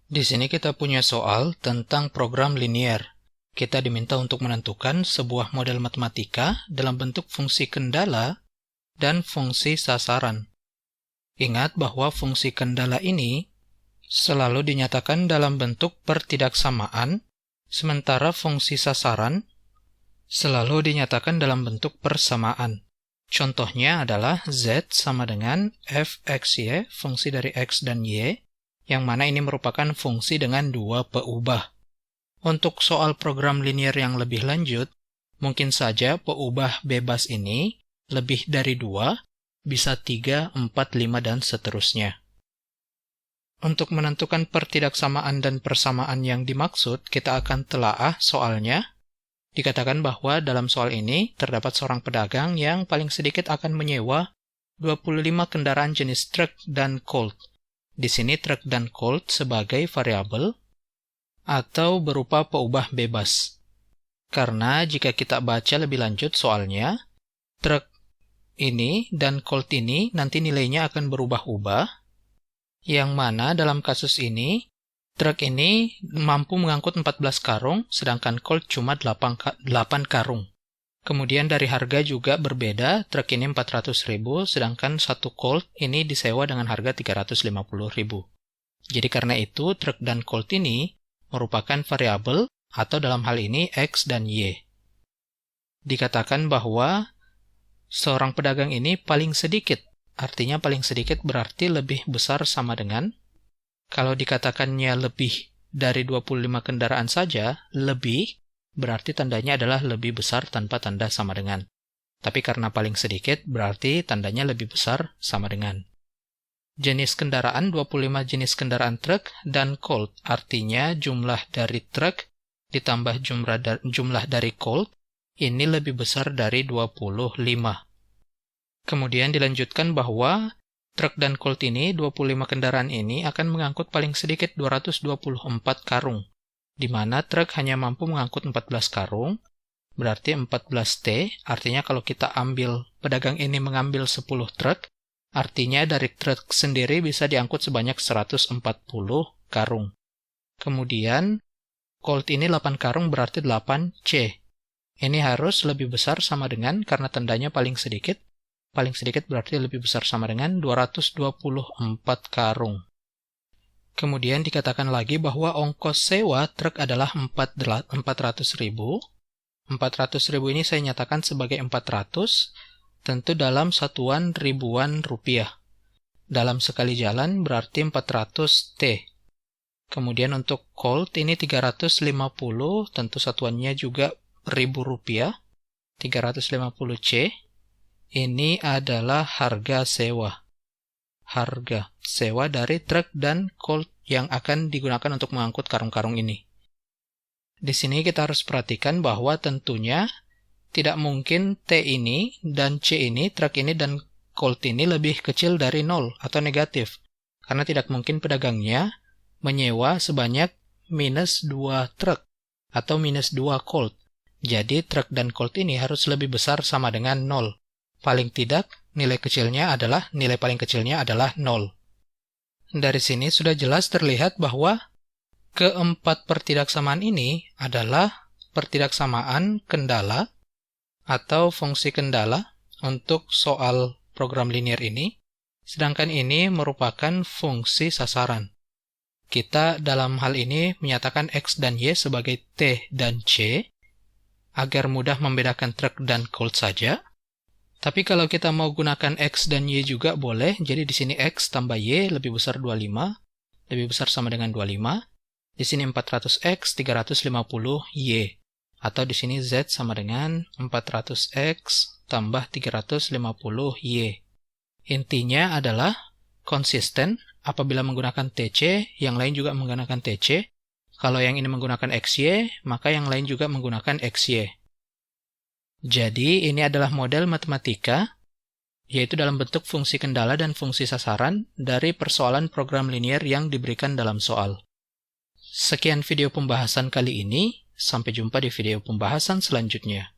Di sini kita punya soal tentang program linier. Kita diminta untuk menentukan sebuah model matematika dalam bentuk fungsi kendala dan fungsi sasaran. Ingat bahwa fungsi kendala ini selalu dinyatakan dalam bentuk pertidaksamaan, sementara fungsi sasaran selalu dinyatakan dalam bentuk persamaan. Contohnya adalah Z sama dengan fxy, fungsi dari x dan y, yang mana ini merupakan fungsi dengan dua peubah. Untuk soal program linier yang lebih lanjut, mungkin saja peubah bebas ini lebih dari 2, bisa 3, 4, 5, dan seterusnya. Untuk menentukan pertidaksamaan dan persamaan yang dimaksud, kita akan telaah soalnya. Dikatakan bahwa dalam soal ini terdapat seorang pedagang yang paling sedikit akan menyewa 25 kendaraan jenis truk dan colt. Di sini truk dan colt sebagai variabel atau berupa peubah bebas. Karena jika kita baca lebih lanjut soalnya, truk ini dan colt ini nanti nilainya akan berubah-ubah, yang mana dalam kasus ini, truk ini mampu mengangkut 14 karung, sedangkan colt cuma 8 karung. Kemudian dari harga juga berbeda, truk ini 400.000, sedangkan satu colt ini disewa dengan harga 350.000. Jadi karena itu, truk dan colt ini merupakan variabel, atau dalam hal ini X dan Y. Dikatakan bahwa seorang pedagang ini paling sedikit, artinya paling sedikit berarti lebih besar sama dengan, kalau dikatakannya lebih dari 25 kendaraan saja, lebih, berarti tandanya adalah lebih besar tanpa tanda sama dengan. Tapi karena paling sedikit, berarti tandanya lebih besar sama dengan. Jenis kendaraan, 25 jenis kendaraan truk dan colt, artinya jumlah dari truk ditambah jumlah dari colt, ini lebih besar dari 25. Kemudian dilanjutkan bahwa truk dan colt ini, 25 kendaraan ini akan mengangkut paling sedikit 224 karung. Di mana truk hanya mampu mengangkut 14 karung, berarti 14T, artinya kalau kita ambil, pedagang ini mengambil 10 truk, artinya dari truk sendiri bisa diangkut sebanyak 140 karung. Kemudian, colt ini 8 karung berarti 8C. Ini harus lebih besar sama dengan, karena tandanya paling sedikit berarti lebih besar sama dengan 224 karung. Kemudian dikatakan lagi bahwa ongkos sewa truk adalah 400.000. 400.000 ini saya nyatakan sebagai 400, tentu dalam satuan ribuan rupiah. Dalam sekali jalan berarti 400T. Kemudian untuk colt ini 350, tentu satuannya juga ribu rupiah. 350C. Ini adalah harga sewa. Harga sewa dari truk dan colt yang akan digunakan untuk mengangkut karung-karung ini. Di sini kita harus perhatikan bahwa tentunya tidak mungkin T ini dan C ini, truk ini dan colt ini lebih kecil dari 0 atau negatif. Karena tidak mungkin pedagangnya menyewa sebanyak minus 2 truk atau minus 2 colt. Jadi truk dan colt ini harus lebih besar sama dengan 0. Paling tidak, nilai paling kecilnya adalah 0. Dari sini sudah jelas terlihat bahwa keempat pertidaksamaan ini adalah pertidaksamaan kendala atau fungsi kendala untuk soal program linier ini, sedangkan ini merupakan fungsi sasaran. Kita dalam hal ini menyatakan X dan Y sebagai T dan C, agar mudah membedakan truk dan colt saja. Tapi kalau kita mau gunakan X dan Y juga boleh, jadi di sini X tambah Y lebih besar 25, lebih besar sama dengan 25. Di sini 400X, 350Y. Atau di sini Z sama dengan 400X tambah 350Y. Intinya adalah konsisten, apabila menggunakan TC, yang lain juga menggunakan TC. Kalau yang ini menggunakan XY, maka yang lain juga menggunakan XY. Jadi, ini adalah model matematika, yaitu dalam bentuk fungsi kendala dan fungsi sasaran dari persoalan program linier yang diberikan dalam soal. Sekian video pembahasan kali ini, sampai jumpa di video pembahasan selanjutnya.